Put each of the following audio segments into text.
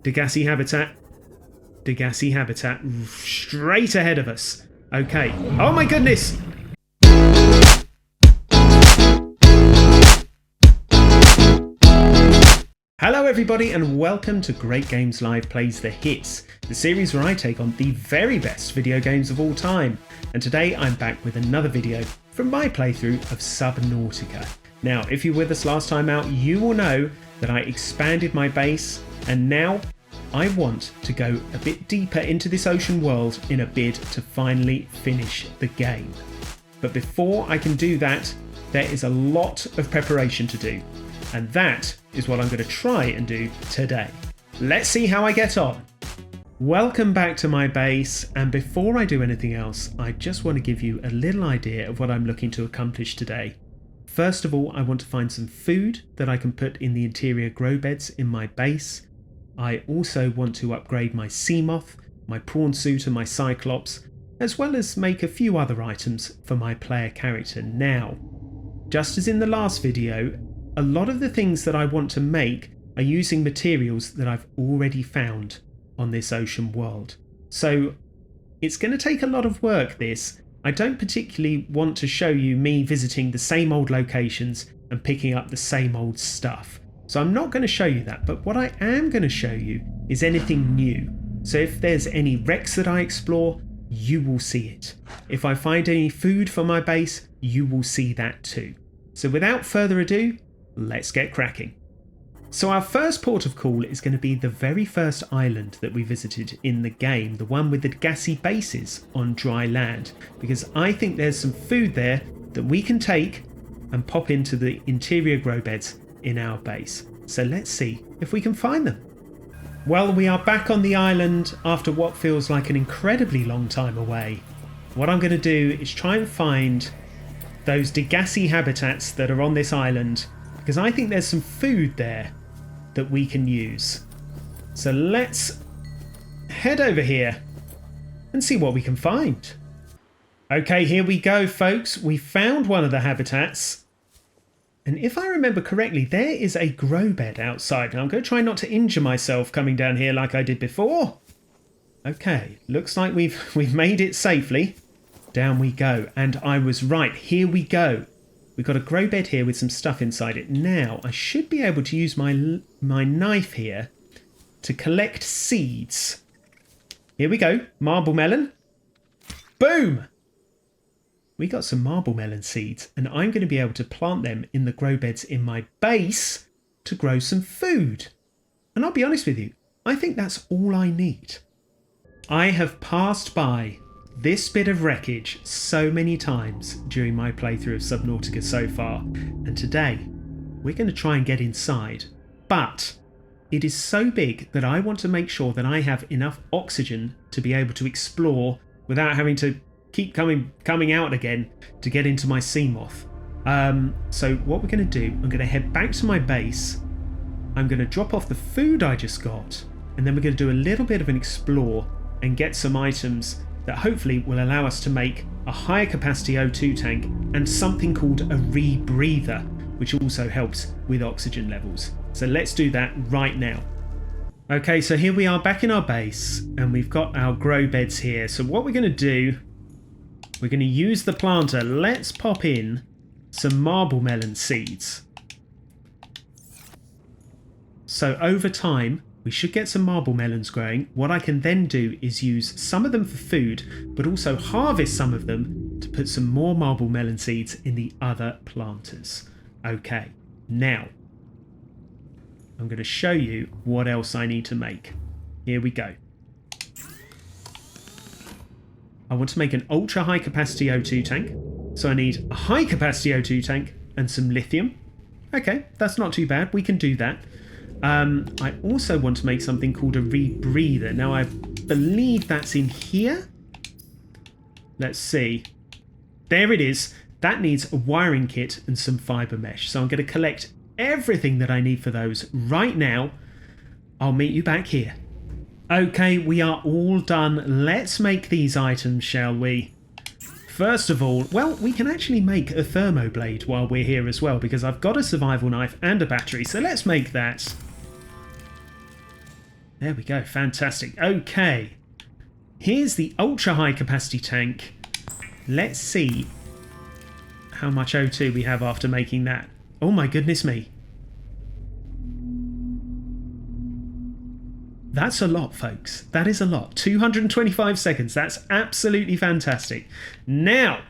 Degasi habitat. Degasi habitat. Straight ahead of us. Okay. Oh my goodness! Hello everybody and welcome to Great Games Live Plays the Hits, the series where I take on the very best video games of all time. And today I'm back with another video from my playthrough of Subnautica. Now, if you were with us last time out, you will know that I expanded my base and now I want to go a bit deeper into this ocean world in a bid to finally finish the game. But before I can do that, there is a lot of preparation to do. And that is what I'm going to try and do today. Let's see how I get on. Welcome back to my base, and before I do anything else, I just want to give you a little idea of what I'm looking to accomplish today. First of all, I want to find some food that I can put in the interior grow beds in my base. I also want to upgrade my Seamoth, my Prawn Suit and my Cyclops, as well as make a few other items for my player character. Now, just as in the last video, a lot of the things that I want to make are using materials that I've already found on this ocean world. So it's going to take a lot of work, this. I don't particularly want to show you me visiting the same old locations and picking up the same old stuff. So I'm not going to show you that, but what I am going to show you is anything new. So if there's any wrecks that I explore, you will see it. If I find any food for my base, you will see that too. So without further ado, let's get cracking. So our first port of call is going to be the very first island that we visited in the game, the one with the Degasi bases on dry land, because I think there's some food there that we can take and pop into the interior grow beds in our base. So let's see if we can find them. Well, we are back on the island after what feels like an incredibly long time away. What I'm going to do is try and find those Degasi habitats that are on this island, because I think there's some food there that we can use. So let's head over here and see what we can find. Okay, here we go, folks. We found one of the habitats. And if I remember correctly, there is a grow bed outside. Now I'm going to try not to injure myself coming down here like I did before. Okay, looks like we've made it safely. Down we go. And I was right. Here we go. We've got a grow bed here with some stuff inside it. Now, I should be able to use my knife here to collect seeds. Here we go. Marble melon. Boom! We got some marble melon seeds, and I'm going to be able to plant them in the grow beds in my base to grow some food. And I'll be honest with you, I think that's all I need. I have passed by this bit of wreckage so many times during my playthrough of Subnautica so far, and today we're going to try and get inside, but it is so big that I want to make sure that I have enough oxygen to be able to explore without having to keep coming out again to get into my Seamoth. So what we're going to do, I'm going to head back to my base, I'm going to drop off the food I just got, and then we're going to do a little bit of an explore and get some items that hopefully will allow us to make a higher capacity O2 tank and something called a rebreather, which also helps with oxygen levels. So let's do that right now. Okay, so here we are back in our base and we've got our grow beds here. So what we're going to do, we're going to use the planter. Let's pop in some marble melon seeds. So over time, we should get some marble melons growing. What I can then do is use some of them for food, but also harvest some of them to put some more marble melon seeds in the other planters. Okay, now I'm going to show you what else I need to make. Here we go. I want to make an ultra high capacity O2 tank. So I need a high capacity O2 tank and some lithium. Okay, that's not too bad. We can do that. I also want to make something called a rebreather. Now I believe that's in here. Let's see. There it is. That needs a wiring kit and some fiber mesh. So I'm going to collect everything that I need for those right now. I'll meet you back here. Okay, we are all done. Let's make these items, shall we? First of all, well, we can actually make a thermoblade while we're here as well, because I've got a survival knife and a battery, so let's make that. There we go. Fantastic. Okay. Here's the ultra high capacity tank. Let's see how much O2 we have after making that. Oh my goodness me. That's a lot, folks. That is a lot. 225 seconds. That's absolutely fantastic. Now,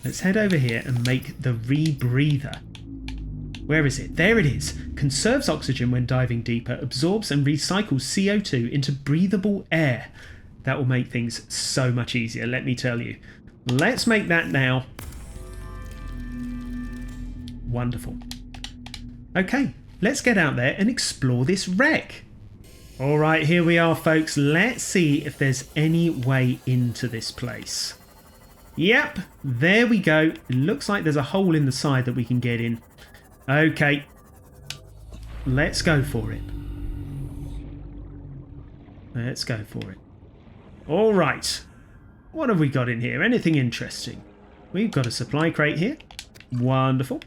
let's head over here and make the rebreather. Where is it? There it is. Conserves oxygen when diving deeper, absorbs and recycles CO2 into breathable air. That will make things so much easier, let me tell you. Let's make that now. Wonderful. Okay, let's get out there and explore this wreck. All right, here we are, folks. Let's see if there's any way into this place. Yep, there we go. It looks like there's a hole in the side that we can get in. Okay, let's go for it. Let's go for it. All right, what have we got in here? Anything interesting? We've got a supply crate here. Wonderful.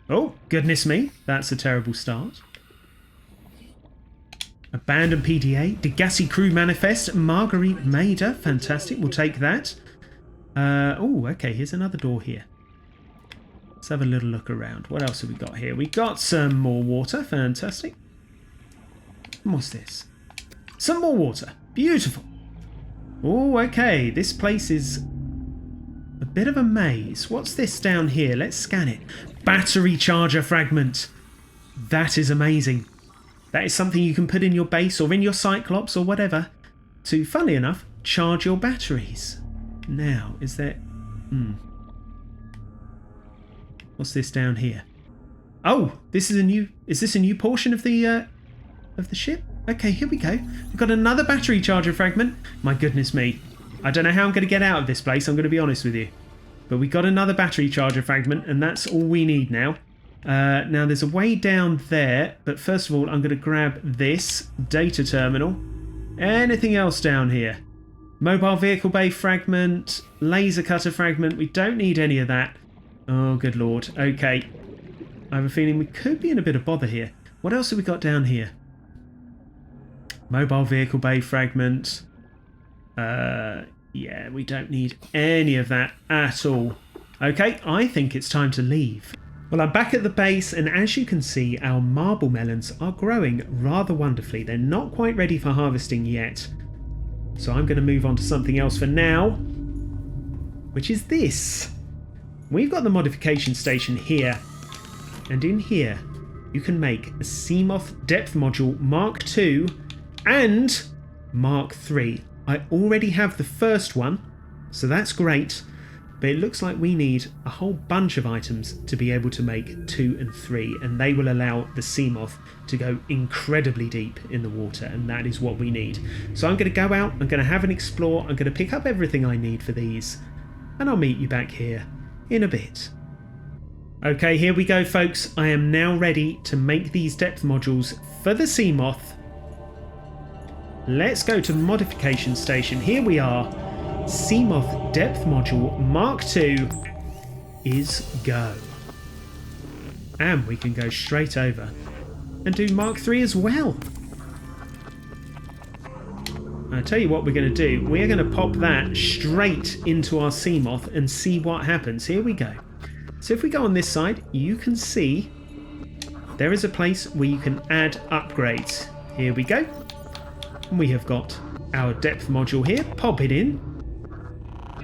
Oh, goodness me, that's a terrible start. Abandoned PDA, Degasi Crew Manifest, Marguerite Maida, fantastic, we'll take that. Oh, okay, here's another door here. Let's have a little look around. What else have we got here? We got some more water, fantastic. And what's this? Some more water, beautiful. Oh, okay, this place is a bit of a maze. What's this down here? Let's scan it. Battery charger fragment. That is amazing. That is something you can put in your base or in your Cyclops or whatever to, funnily enough, charge your batteries. Now, is there... What's this down here? Oh, this is a new... Is this a new portion of the ship? Okay, here we go. We've got another battery charger fragment. My goodness me. I don't know how I'm going to get out of this place, I'm going to be honest with you. But we got another battery charger fragment, and that's all we need now. Now there's a way down there, but first of all I'm going to grab this data terminal. Anything else down here? Mobile vehicle bay fragment, laser cutter fragment. We don't need any of that. Oh good lord. Okay, I have a feeling we could be in a bit of bother here. What else have we got down here? Mobile vehicle bay fragment. Yeah, we don't need any of that at all. Okay, I think it's time to leave. Well, I'm back at the base, and as you can see, our marble melons are growing rather wonderfully. They're not quite ready for harvesting yet. So I'm going to move on to something else for now, which is this. We've got the modification station here, and in here you can make a Seamoth depth module Mark II and Mark III. I already have the first one, so that's great. But it looks like we need a whole bunch of items to be able to make 2 and 3, and they will allow the Seamoth to go incredibly deep in the water, and that is what we need. So I'm going to go out, I'm going to have an explore, I'm going to pick up everything I need for these, and I'll meet you back here in a bit. Okay, here we go, folks. I am now ready to make these depth modules for the Seamoth. Let's go to the modification station. Here we are. Seamoth depth module Mark II is go. And we can go straight over and do Mark III as well. I'll tell you what we're going to do. We're going to pop that straight into our Seamoth and see what happens. Here we go. So if we go on this side, you can see there is a place where you can add upgrades. Here we go. And we have got our depth module here. Pop it in.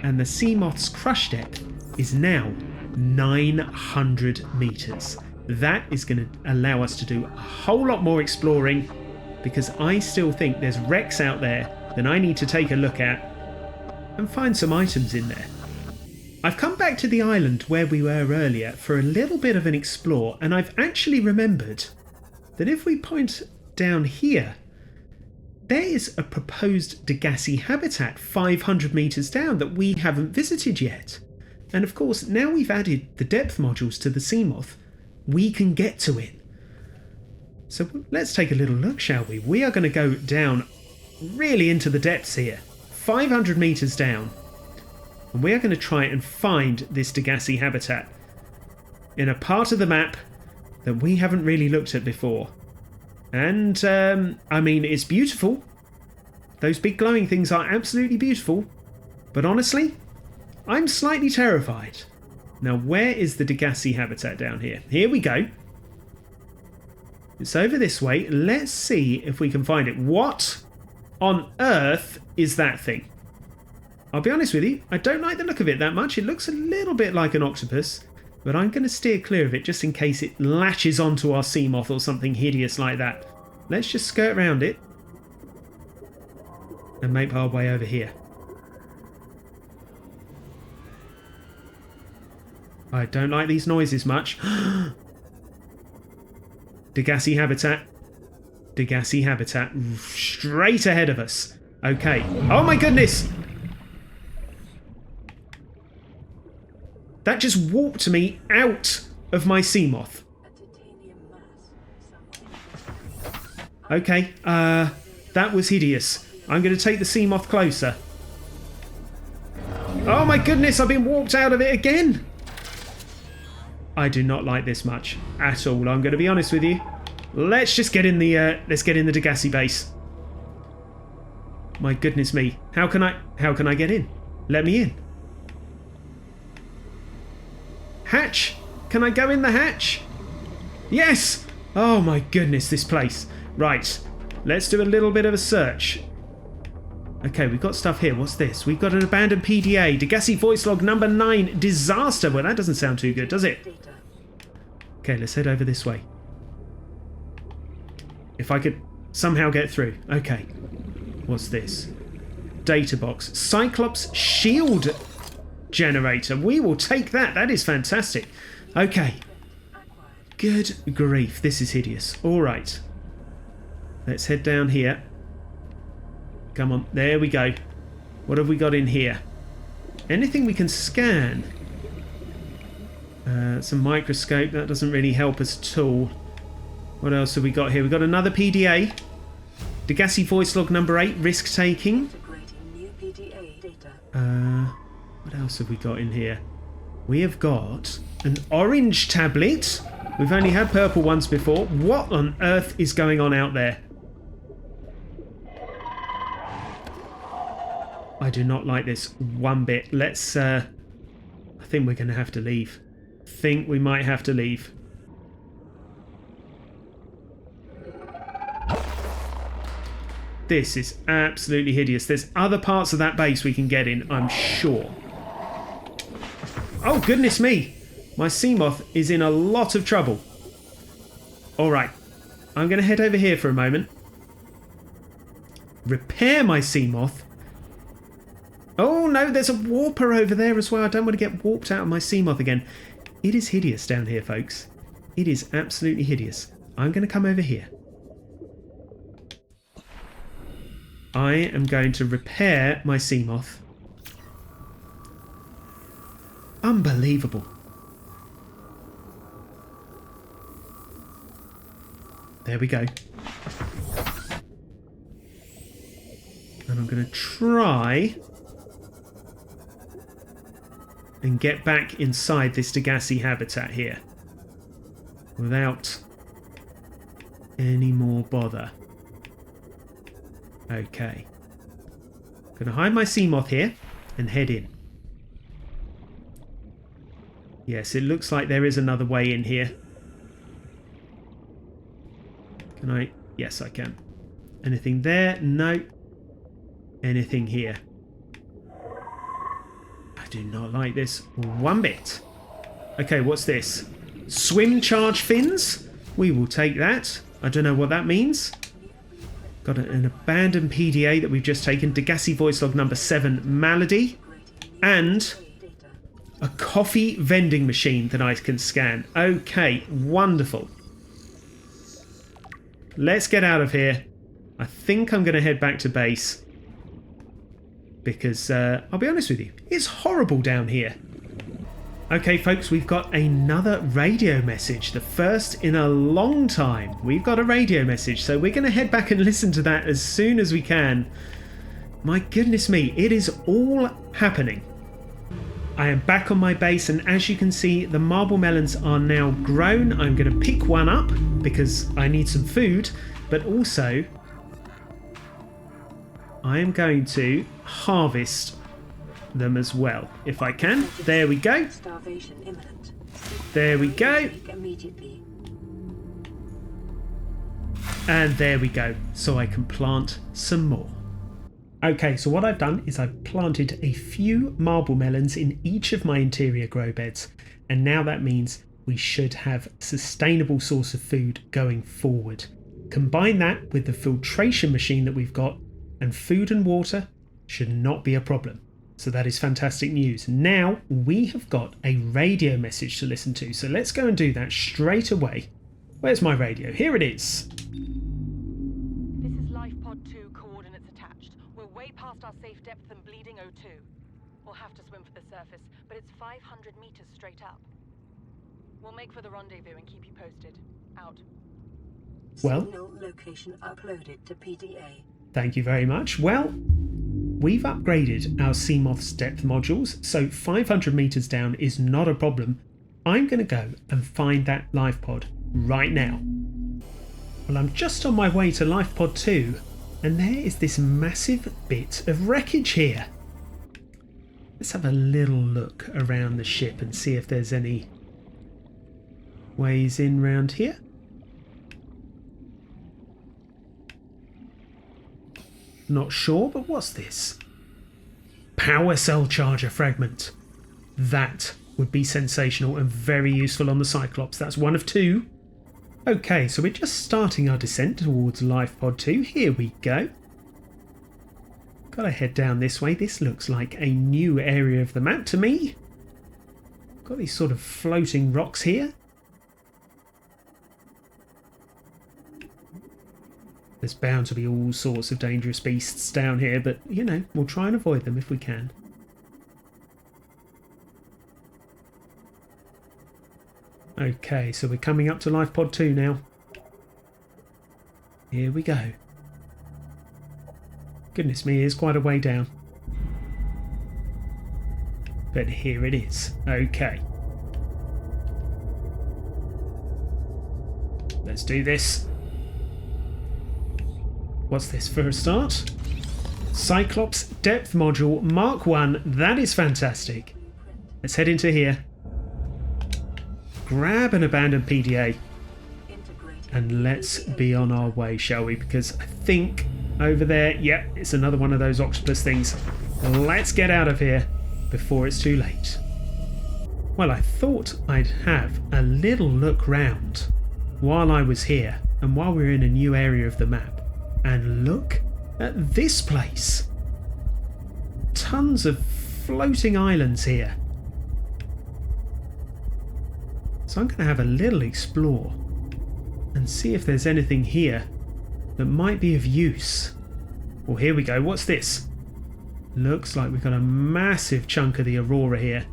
And the Seamoth's crush depth is now 900 meters. That is going to allow us to do a whole lot more exploring, because I still think there's wrecks out there that I need to take a look at and find some items in there. I've come back to the island where we were earlier for a little bit of an explore, and I've actually remembered that if we point down here, there is a proposed Degasi habitat 500 meters down that we haven't visited yet. And of course, now we've added the depth modules to the Seamoth, we can get to it. So let's take a little look, shall we? We are going to go down really into the depths here, 500 meters down. And we are going to try and find this Degasi habitat in a part of the map that we haven't really looked at before. And, I mean, it's beautiful. Those big glowing things are absolutely beautiful. But honestly, I'm slightly terrified. Now, where is the Degasi habitat down here? Here we go. It's over this way. Let's see if we can find it. What on earth is that thing? I'll be honest with you, I don't like the look of it that much. It looks a little bit like an octopus, but I'm going to steer clear of it just in case it latches onto our Seamoth or something hideous like that. Let's just skirt around it and make our way over here. I don't like these noises much. Degasi habitat. Degasi habitat. Straight ahead of us. Okay. Oh my goodness! That just warped me out of my Seamoth. Okay. That was hideous. I'm going to take the Seamoth closer. Oh my goodness, I've been warped out of it again! I do not like this much at all. I'm going to be honest with you. Let's just get in the Degasi base. My goodness me. How can I get in? Let me in. Hatch? Can I go in the hatch? Yes! Oh my goodness, this place. Right. Let's do a little bit of a search. Okay, we've got stuff here. What's this? We've got an abandoned PDA. Degasi voice log number 9. Disaster. Well, that doesn't sound too good, does it? Okay, let's head over this way. If I could somehow get through. Okay. What's this? Data box. Cyclops shield generator. We will take that. That is fantastic. Okay. Good grief. This is hideous. All right. Let's head down here. Come on. There we go. What have we got in here? Anything we can scan? Some microscope. That doesn't really help us at all. What else have we got here? We've got another PDA. Degasi voice log number 8. Risk taking. What else have we got in here? We have got an orange tablet. We've only had purple ones before. What on earth is going on out there? I do not like this one bit. Let's, I think we're going to have to leave. I think we might have to leave. This is absolutely hideous. There's other parts of that base we can get in, I'm sure. Oh, goodness me. My Seamoth is in a lot of trouble. All right. I'm going to head over here for a moment. Repair my Seamoth. Oh, no, there's a warper over there as well. I don't want to get warped out of my Seamoth again. It is hideous down here, folks. It is absolutely hideous. I'm going to come over here. I am going to repair my Seamoth. Unbelievable. There we go. And I'm going to try and get back inside this Degasi habitat here without any more bother. Okay. Going to hide my Seamoth here and head in. Yes, it looks like there is another way in here. Can I? Yes, I can. Anything there? No. Anything here? I do not like this one bit. Okay, what's this? Swim charge fins? We will take that. I don't know what that means. Got an abandoned PDA that we've just taken. Degasi voice log number 7 Malady. And a coffee vending machine that I can scan. Okay, wonderful. Let's get out of here. I think I'm going to head back to base. Because, I'll be honest with you, it's horrible down here. Okay, folks, we've got another radio message. The first in a long time. We've got a radio message, so we're going to head back and listen to that as soon as we can. My goodness me, it is all happening. I am back on my base, and as you can see, the marble melons are now grown. I'm going to pick one up because I need some food. but also I am going to harvest them as well, if I can. There we go. Starvation imminent. There we go. Immediately. And there we go. So I can plant some more. Okay, so what I've done is I've planted a few marble melons in each of my interior grow beds. And now that means we should have a sustainable source of food going forward. Combine that with the filtration machine that we've got, and food and water should not be a problem. So that is fantastic news. Now we have got a radio message to listen to. So let's go and do that straight away. Where's my radio? Here it is. This is lifepod 2, coordinates attached. We're way past our safe depth and bleeding O2. We'll have to swim for the surface, but it's 500 meters straight up. We'll make for the rendezvous and keep you posted. Out. Well, Signal location uploaded to PDA. Thank you very much. Well, we've upgraded our Seamoth's depth modules, so 500 meters down is not a problem. I'm going to go and find that lifepod right now. Well, I'm just on my way to lifepod 2, and there is this massive bit of wreckage here. Let's have a little look around the ship and see if there's any ways in round here. Not sure, but what's this? Power cell charger fragment. That would be sensational and very useful on the Cyclops. That's one of two. Okay, so we're just starting our descent towards lifepod 2. Here we go. Gotta head down this way. This looks like a new area of the map to me. Got these sort of floating rocks here. There's bound to be all sorts of dangerous beasts down here, but, you know, we'll try and avoid them if we can. Okay, so we're coming up to lifepod 2 now. Here we go. Goodness me, it's quite a way down. But here it is. Okay. Let's do this. What's this for a start? Cyclops depth module Mark 1. That is fantastic. Let's head into here. Grab an abandoned PDA. And let's be on our way, shall we? Because I think over there, yep, it's another one of those octopus things. Let's get out of here before it's too late. Well, I thought I'd have a little look round while I was here and while we're in a new area of the map. And look at this place. Tons of floating islands here. So I'm going to have a little explore and see if there's anything here that might be of use. Well, here we go. What's this? Looks like we've got a massive chunk of the Aurora here.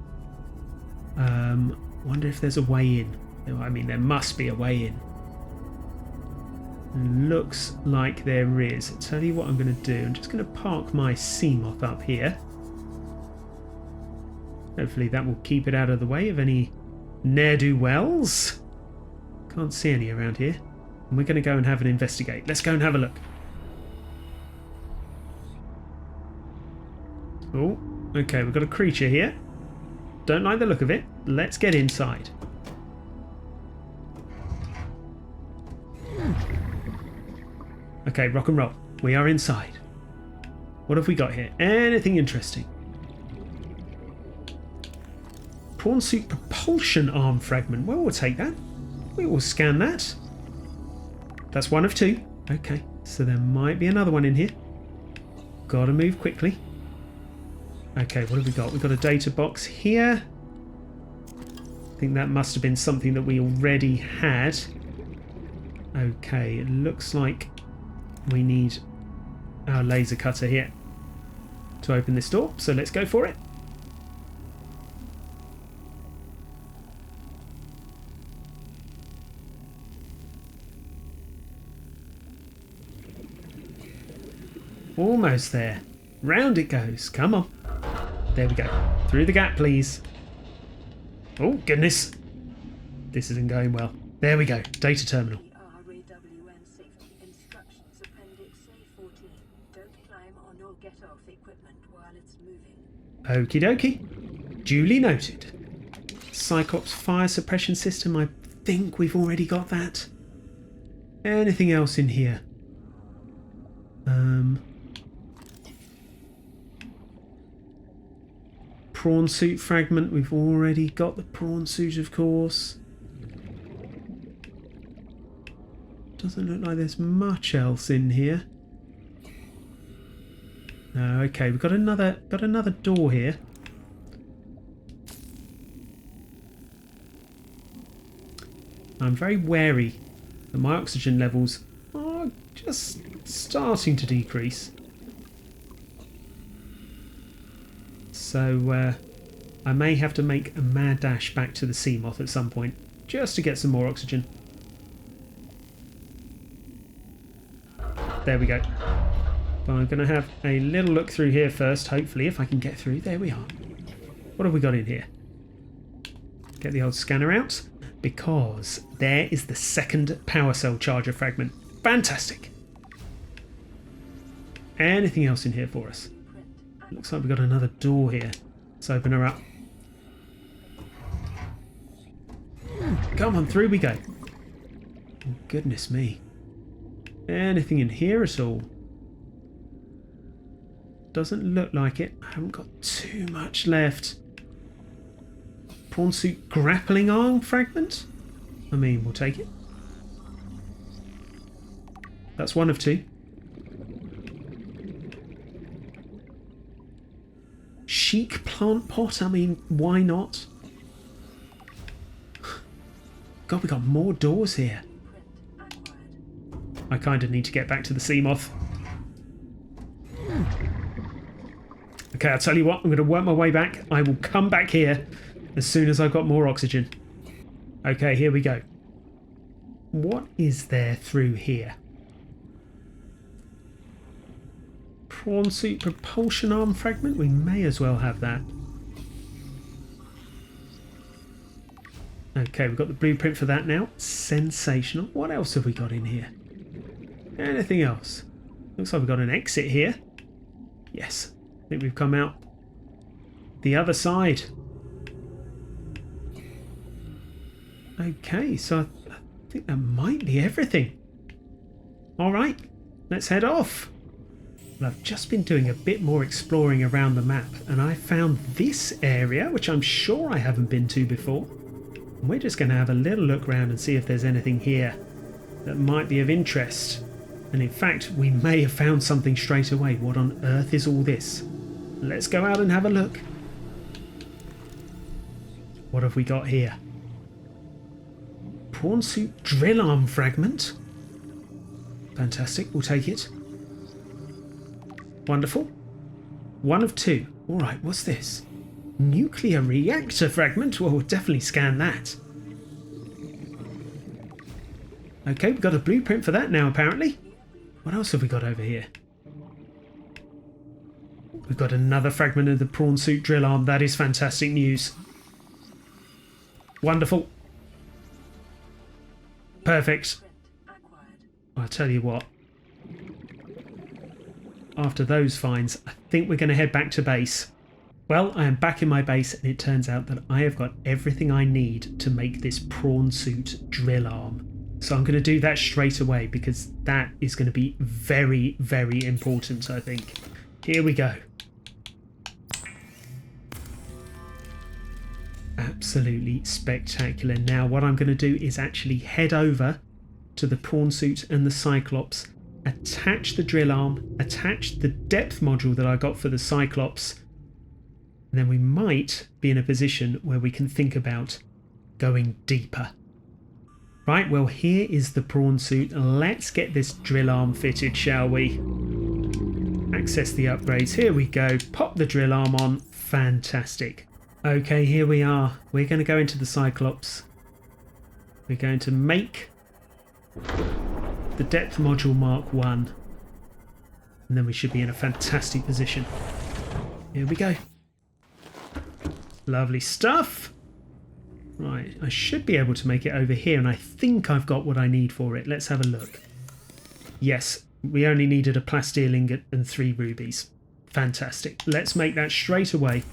Wonder if there's a way in. I mean, there must be a way in. Looks like there is. I'll tell you what I'm going to do. I'm just going to park my Seamoth up here. Hopefully that will keep it out of the way of any ne'er-do-wells. Can't see any around here. And we're going to go and have an investigate. Let's go and have a look. Oh, okay, we've got a creature here. Don't like the look of it. Let's get inside. Okay, rock and roll. We are inside. What have we got here? Anything interesting? Prawn Suit propulsion arm fragment. Well, we'll take that. We will scan that. That's one of two. Okay, so there might be another one in here. Gotta move quickly. Okay, what have we got? We've got a data box here. I think that must have been something that we already had. Okay, it looks like we need our laser cutter here to open this door, so let's go for it. Almost there. Round it goes. Come on. There we go. Through the gap, please. Oh, goodness. This isn't going well. There we go. Data terminal. nor get off the equipment while it's moving. Okie dokie. Duly noted. Cyclops fire suppression system, I think we've already got that. Anything else in here? Prawn suit fragment, we've already got the prawn suit, of course. Doesn't look like there's much else in here. No, okay, we've got another door here. I'm very wary that my oxygen levels are just starting to decrease. So I may have to make a mad dash back to the Seamoth at some point, just to get some more oxygen. There we go. But I'm going to have a little look through here first, hopefully, if I can get through. There we are. What have we got in here? Get the old scanner out, because there is the second power cell charger fragment. Fantastic! Anything else in here for us? Looks like we've got another door here. Let's open her up. Come on, through we go. Oh, goodness me. Anything in here at all? Doesn't look like it. I haven't got too much left. Prawn suit grappling arm fragment? I mean, we'll take it. That's one of two. Chic plant pot? I mean, why not? God, we got more doors here. I kind of need to get back to the Seamoth. Okay, I'll tell you what, I'm going to work my way back. I will come back here as soon as I've got more oxygen. Okay, here we go. What is there through here? Prawn suit propulsion arm fragment? We may as well have that. Okay, we've got the blueprint for that now. Sensational. What else have we got in here? Anything else? Looks like we've got an exit here. Yes, I think we've come out the other side. Okay, so I think that might be everything. Alright, let's head off. Well, I've just been doing a bit more exploring around the map, and I found this area, which I'm sure I haven't been to before. And we're just going to have a little look around and see if there's anything here that might be of interest. And in fact, we may have found something straight away. What on earth is all this? Let's go out and have a look. What have we got here? Prawn suit drill arm fragment. Fantastic, we'll take it. Wonderful. One of two. Alright, what's this? Nuclear reactor fragment? Well, we'll definitely scan that. Okay, we've got a blueprint for that now, apparently. What else have we got over here? We've got another fragment of the prawn suit drill arm. That is fantastic news. Wonderful. Perfect. I'll tell you what. After those finds, I think we're going to head back to base. Well, I am back in my base, and it turns out that I have got everything I need to make this prawn suit drill arm. So I'm going to do that straight away, because that is going to be very, very important, I think. Here we go. Absolutely spectacular. Now what I'm going to do is actually head over to the prawn suit and the Cyclops, attach the drill arm, attach the depth module that I got for the Cyclops, and then we might be in a position where we can think about going deeper. Right, well, here is the prawn suit. Let's get this drill arm fitted, shall we? Access the upgrades. Here we go. Pop the drill arm on. Fantastic. Okay, here we are. We're going to go into the Cyclops. We're going to make the depth module Mark 1. And then we should be in a fantastic position. Here we go. Lovely stuff. Right, I should be able to make it over here, and I think I've got what I need for it. Let's have a look. Yes, We only needed a plasteel ingot and 3 rubies. Fantastic. Let's make that straight away.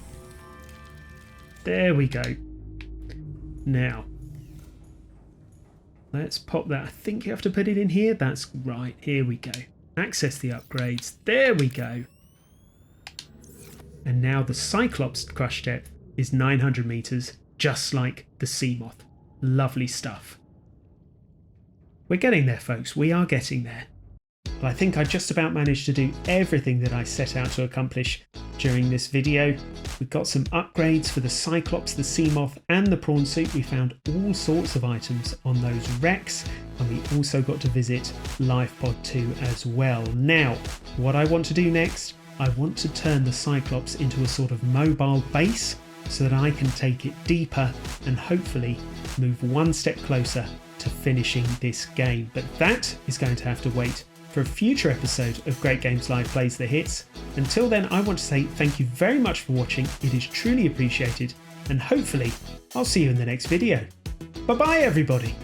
There we go. Now, let's pop that. I think you have to put it in here. That's right. Here we go. Access the upgrades. There we go. And now the Cyclops crush depth is 900 meters, just like the Seamoth. Lovely stuff. We're getting there, folks. We are getting there. Well, I think I just about managed to do everything that I set out to accomplish during this video. We've got some upgrades for the Cyclops, the Seamoth and the Prawn Suit. We found all sorts of items on those wrecks, and we also got to visit Lifepod 2 as well. Now, what I want to do next, I want to turn the Cyclops into a sort of mobile base so that I can take it deeper and hopefully move one step closer to finishing this game. But that is going to have to wait for a future episode of Great Games Live Plays the Hits. Until then, I want to say thank you very much for watching. It is truly appreciated, and hopefully I'll see you in the next video. Bye bye everybody.